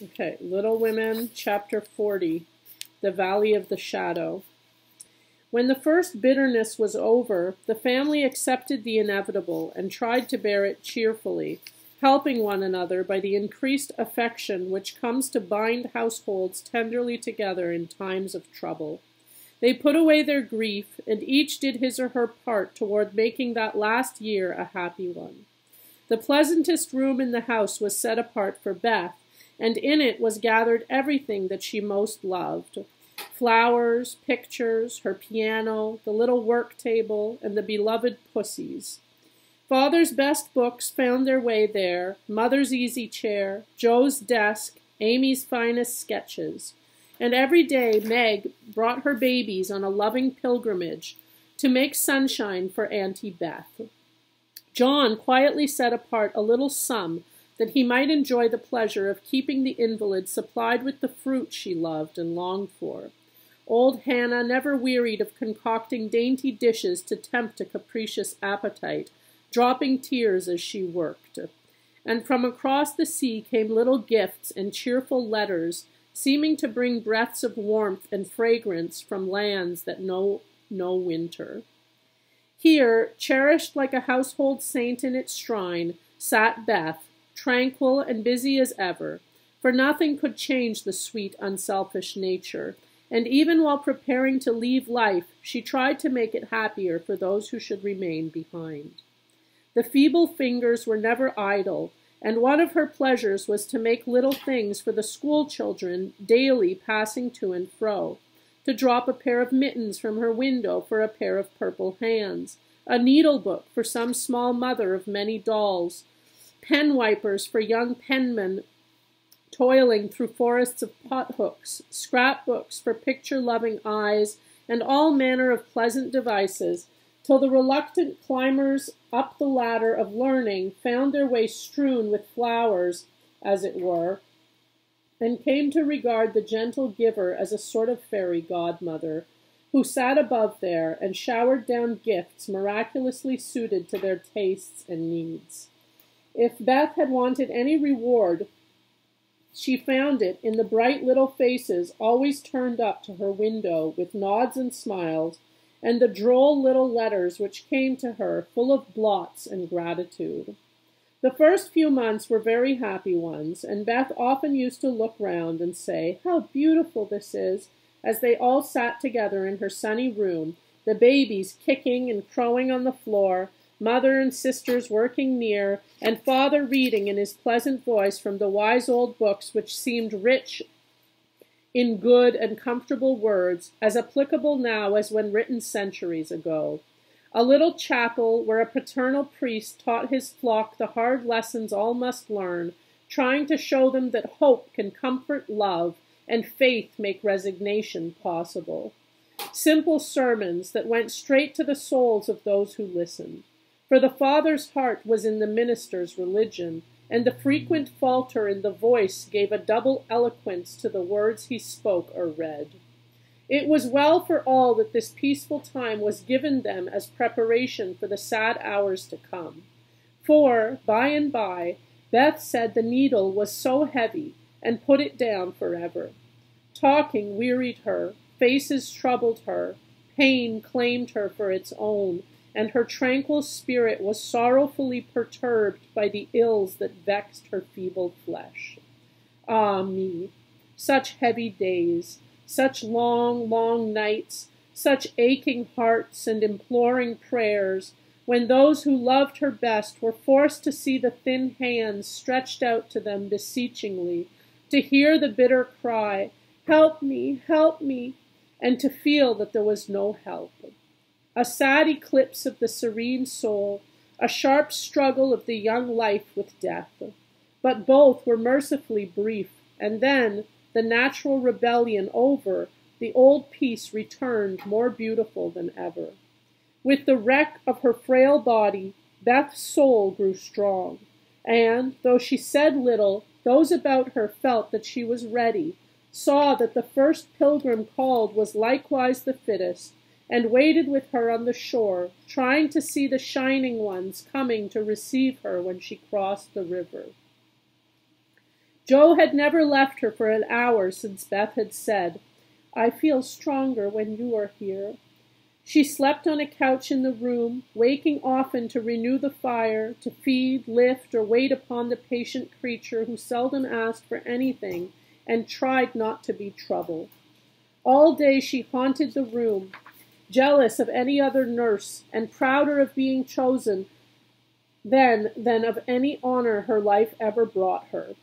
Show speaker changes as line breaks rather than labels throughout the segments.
Okay, Little Women, chapter 40, The Valley of the Shadow. When the first bitterness was over, the family accepted the inevitable and tried to bear it cheerfully, helping one another by the increased affection which comes to bind households tenderly together in times of trouble. They put away their grief, and each did his or her part toward making that last year a happy one. The pleasantest room in the house was set apart for Beth, and in it was gathered everything that she most loved: flowers, pictures, her piano, the little work table, and the beloved pussies. Father's best books found their way there, Mother's easy chair, Joe's desk, Amy's finest sketches. And every day Meg brought her babies on a loving pilgrimage to make sunshine for Auntie Beth. John quietly set apart a little sum that he might enjoy the pleasure of keeping the invalid supplied with the fruit she loved and longed for. Old Hannah never wearied of concocting dainty dishes to tempt a capricious appetite, dropping tears as she worked. And from across the sea came little gifts and cheerful letters, seeming to bring breaths of warmth and fragrance from lands that know no winter. Here, cherished like a household saint in its shrine, sat Beth, tranquil and busy as ever, for nothing could change the sweet, unselfish nature, and even while preparing to leave life, she tried to make it happier for those who should remain behind. The feeble fingers were never idle, and one of her pleasures was to make little things for the school children daily passing to and fro, to drop a pair of mittens from her window for a pair of purple hands, a needle-book for some small mother of many dolls, pen wipers for young penmen toiling through forests of pothooks, scrapbooks for picture-loving eyes, and all manner of pleasant devices, till the reluctant climbers up the ladder of learning found their way strewn with flowers, as it were, and came to regard the gentle giver as a sort of fairy godmother, who sat above there and showered down gifts miraculously suited to their tastes and needs. If Beth had wanted any reward, she found it in the bright little faces always turned up to her window with nods and smiles, and the droll little letters which came to her full of blots and gratitude. The first few months were very happy ones, and Beth often used to look round and say, "How beautiful this is," as they all sat together in her sunny room, the babies kicking and crowing on the floor, mother and sisters working near, and father reading in his pleasant voice from the wise old books which seemed rich in good and comfortable words, as applicable now as when written centuries ago. A little chapel where a paternal priest taught his flock the hard lessons all must learn, trying to show them that hope can comfort love and faith make resignation possible. Simple sermons that went straight to the souls of those who listened. For the Father's heart was in the minister's religion, and the frequent falter in the voice gave a double eloquence to the words he spoke or read. It was well for all that this peaceful time was given them as preparation for the sad hours to come. For, by and by, Beth said the needle was so heavy, and put it down forever. Talking wearied her, faces troubled her, pain claimed her for its own, and her tranquil spirit was sorrowfully perturbed by the ills that vexed her feeble flesh. Ah me! Such heavy days, such long, long nights, such aching hearts and imploring prayers, when those who loved her best were forced to see the thin hands stretched out to them beseechingly, to hear the bitter cry, "Help me, help me," and to feel that there was no help. A sad eclipse of the serene soul, a sharp struggle of the young life with death. But both were mercifully brief, and then, the natural rebellion over, the old peace returned more beautiful than ever. With the wreck of her frail body, Beth's soul grew strong, and, though she said little, those about her felt that she was ready, saw that the first pilgrim called was likewise the fittest, and waited with her on the shore, trying to see the shining ones coming to receive her when she crossed the river. Jo had never left her for an hour since Beth had said, "I feel stronger when you are here." She slept on a couch in the room, waking often to renew the fire, to feed, lift, or wait upon the patient creature who seldom asked for anything and tried not to be trouble. All day she haunted the room, jealous of any other nurse, and prouder of being chosen than of any honor her life ever brought her.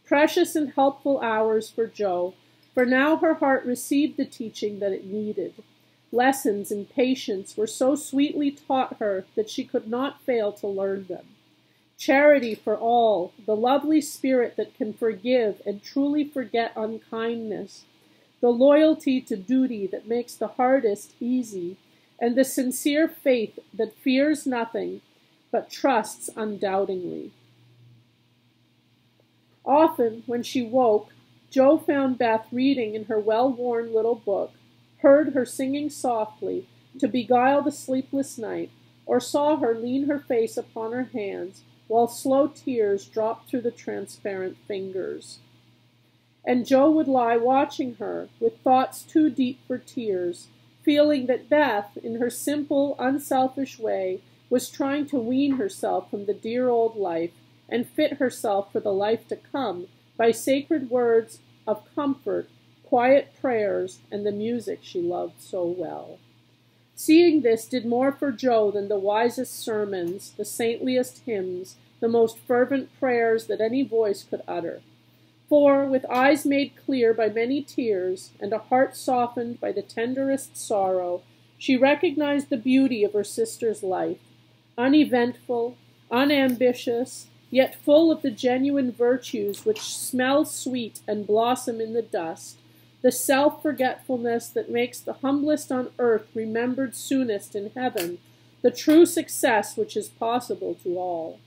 Precious and helpful hours for Jo, for now her heart received the teaching that it needed. Lessons in patience were so sweetly taught her that she could not fail to learn them. Charity for all, the lovely spirit that can forgive and truly forget unkindness, the loyalty to duty that makes the hardest easy, and the sincere faith that fears nothing but trusts undoubtingly. Often, when she woke, Jo found Beth reading in her well-worn little book, heard her singing softly to beguile the sleepless night, or saw her lean her face upon her hands while slow tears dropped through the transparent fingers. And Jo would lie watching her with thoughts too deep for tears, feeling that Beth, in her simple, unselfish way, was trying to wean herself from the dear old life and fit herself for the life to come by sacred words of comfort, quiet prayers, and the music she loved so well. Seeing this did more for Jo than the wisest sermons, the saintliest hymns, the most fervent prayers that any voice could utter. For, with eyes made clear by many tears, and a heart softened by the tenderest sorrow, she recognized the beauty of her sister's life, uneventful, unambitious, yet full of the genuine virtues which smell sweet and blossom in the dust, the self-forgetfulness that makes the humblest on earth remembered soonest in heaven, the true success which is possible to all.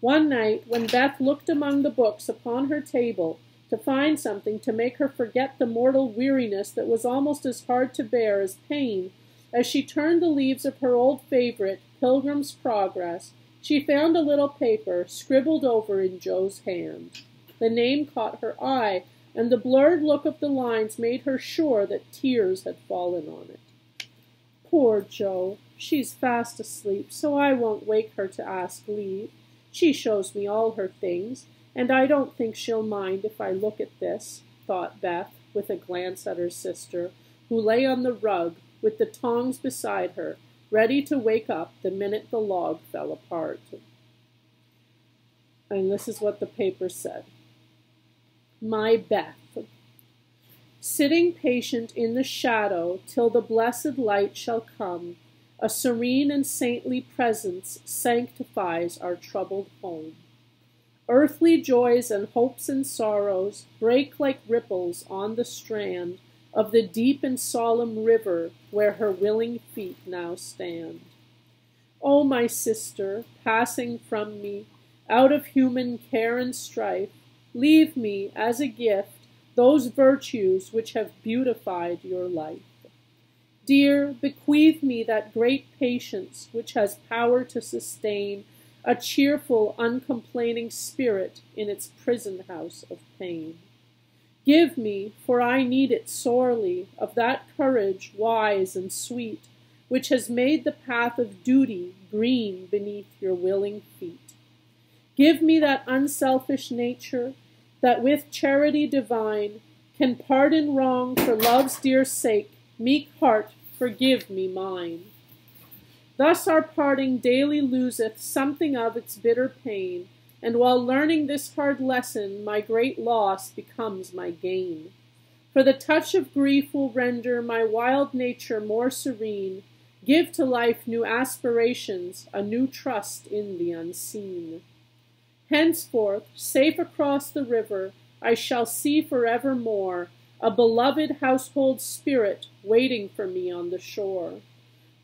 One night, when Beth looked among the books upon her table to find something to make her forget the mortal weariness that was almost as hard to bear as pain, as she turned the leaves of her old favorite, Pilgrim's Progress, she found a little paper scribbled over in Jo's hand. The name caught her eye, and the blurred look of the lines made her sure that tears had fallen on it. Poor Jo, she's fast asleep, so I won't wake her to ask leave. She shows me all her things, and I don't think she'll mind if I look at this, thought Beth, with a glance at her sister, who lay on the rug with the tongs beside her, ready to wake up the minute the log fell apart. And this is what the paper said. My Beth, sitting patient in the shadow till the blessed light shall come, a serene and saintly presence sanctifies our troubled home. Earthly joys and hopes and sorrows break like ripples on the strand of the deep and solemn river where her willing feet now stand. O my sister, passing from me, out of human care and strife, leave me as a gift those virtues which have beautified your life. Dear, bequeath me that great patience which has power to sustain a cheerful, uncomplaining spirit in its prison house of pain. Give me, for I need it sorely, of that courage wise and sweet, which has made the path of duty green beneath your willing feet. Give me that unselfish nature that with charity divine can pardon wrong for love's dear sake. Meek heart, forgive me mine. Thus our parting daily loseth something of its bitter pain, and while learning this hard lesson, my great loss becomes my gain. For the touch of grief will render my wild nature more serene, give to life new aspirations, a new trust in the unseen. Henceforth, safe across the river, I shall see forevermore a beloved household spirit waiting for me on the shore.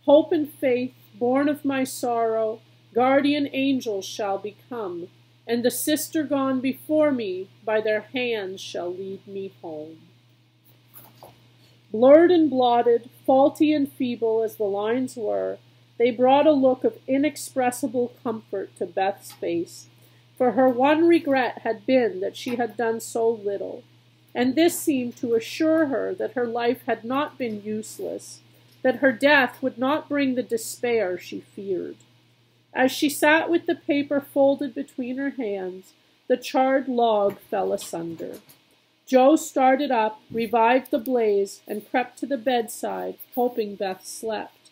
Hope and faith, born of my sorrow, guardian angels shall become, and the sister gone before me by their hands shall lead me home. Blurred and blotted, faulty and feeble as the lines were, they brought a look of inexpressible comfort to Beth's face, for her one regret had been that she had done so little, and this seemed to assure her that her life had not been useless, that her death would not bring the despair she feared. As she sat with the paper folded between her hands, the charred log fell asunder. Joe started up, revived the blaze, and crept to the bedside, hoping Beth slept.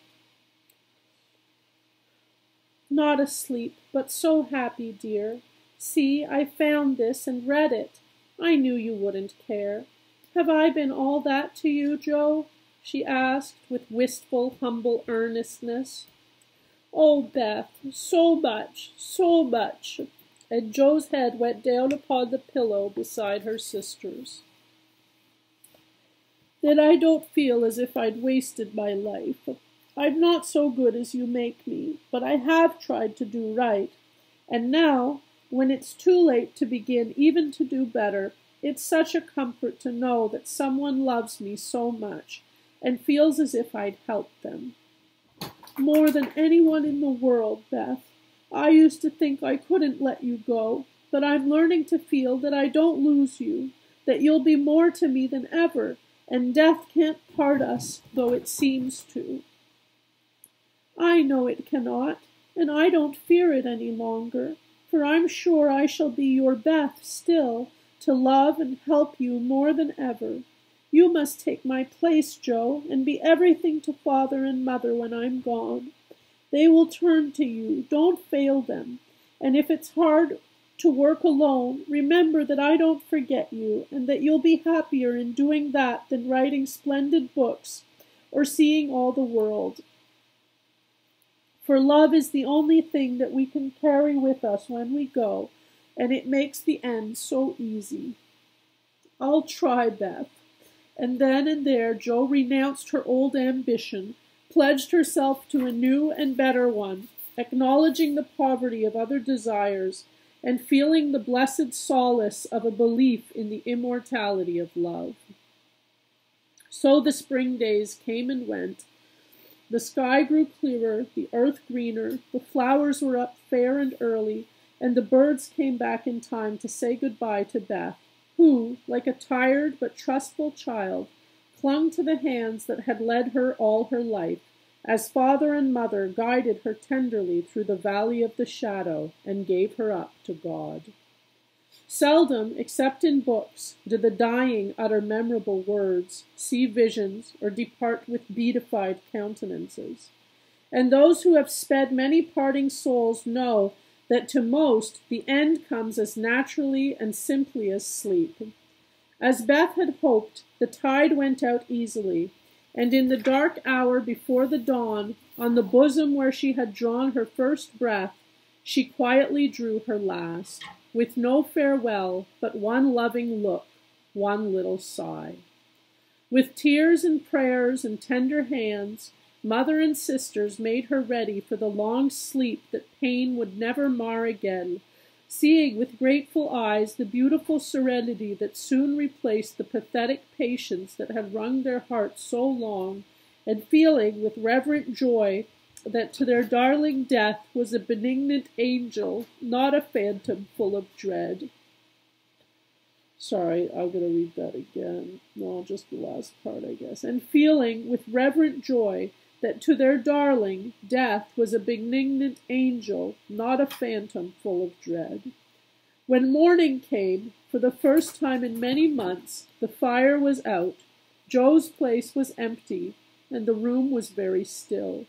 "Not asleep, but so happy, dear. See, I found this and read it. I knew you wouldn't care. Have I been all that to you, Joe?" she asked, with wistful, humble earnestness. "Oh, Beth, so much, so much." And Joe's head went down upon the pillow beside her sister's. "Then I don't feel as if I'd wasted my life. I'm not so good as you make me, but I have tried to do right. And now, when it's too late to begin even to do better, it's such a comfort to know that someone loves me so much and feels as if I'd helped them. More than anyone in the world, Beth. I used to think I couldn't let you go, but I'm learning to feel that I don't lose you, that you'll be more to me than ever, and death can't part us, though it seems to. I know it cannot, and I don't fear it any longer, for I'm sure I shall be your Beth still, to love and help you more than ever. You must take my place, Joe, and be everything to Father and Mother when I'm gone. They will turn to you. Don't fail them. And if it's hard to work alone, remember that I don't forget you, and that you'll be happier in doing that than writing splendid books or seeing all the world. For love is the only thing that we can carry with us when we go, and it makes the end so easy. I'll try, Beth." And then and there Joe renounced her old ambition, pledged herself to a new and better one, acknowledging the poverty of other desires, and feeling the blessed solace of a belief in the immortality of love. So the spring days came and went. The sky grew clearer, the earth greener, the flowers were up fair and early, and the birds came back in time to say goodbye to Beth, who, like a tired but trustful child, clung to the hands that had led her all her life, as Father and Mother guided her tenderly through the valley of the shadow and gave her up to God. Seldom, except in books, do the dying utter memorable words, see visions, or depart with beatified countenances. And those who have sped many parting souls know that to most the end comes as naturally and simply as sleep. As Beth had hoped, the tide went out easily, and in the dark hour before the dawn, on the bosom where she had drawn her first breath, she quietly drew her last, with no farewell, but one loving look, one little sigh. With tears and prayers and tender hands, mother and sisters made her ready for the long sleep that pain would never mar again, seeing with grateful eyes the beautiful serenity that soon replaced the pathetic patience that had wrung their hearts so long, and feeling with reverent joy that to their darling death was a benignant angel, not a phantom full of dread. Sorry, I'm going to read that again. No, just the last part, I guess. And feeling with reverent joy that to their darling death was a benignant angel, not a phantom full of dread. When morning came, for the first time in many months, the fire was out, Joe's place was empty, and the room was very still.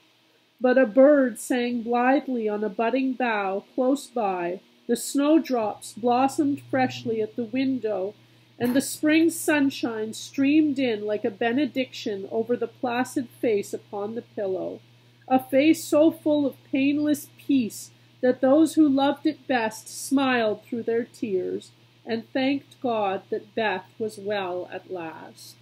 But a bird sang blithely on a budding bough close by, the snowdrops blossomed freshly at the window, and the spring sunshine streamed in like a benediction over the placid face upon the pillow, a face so full of painless peace that those who loved it best smiled through their tears, and thanked God that Beth was well at last.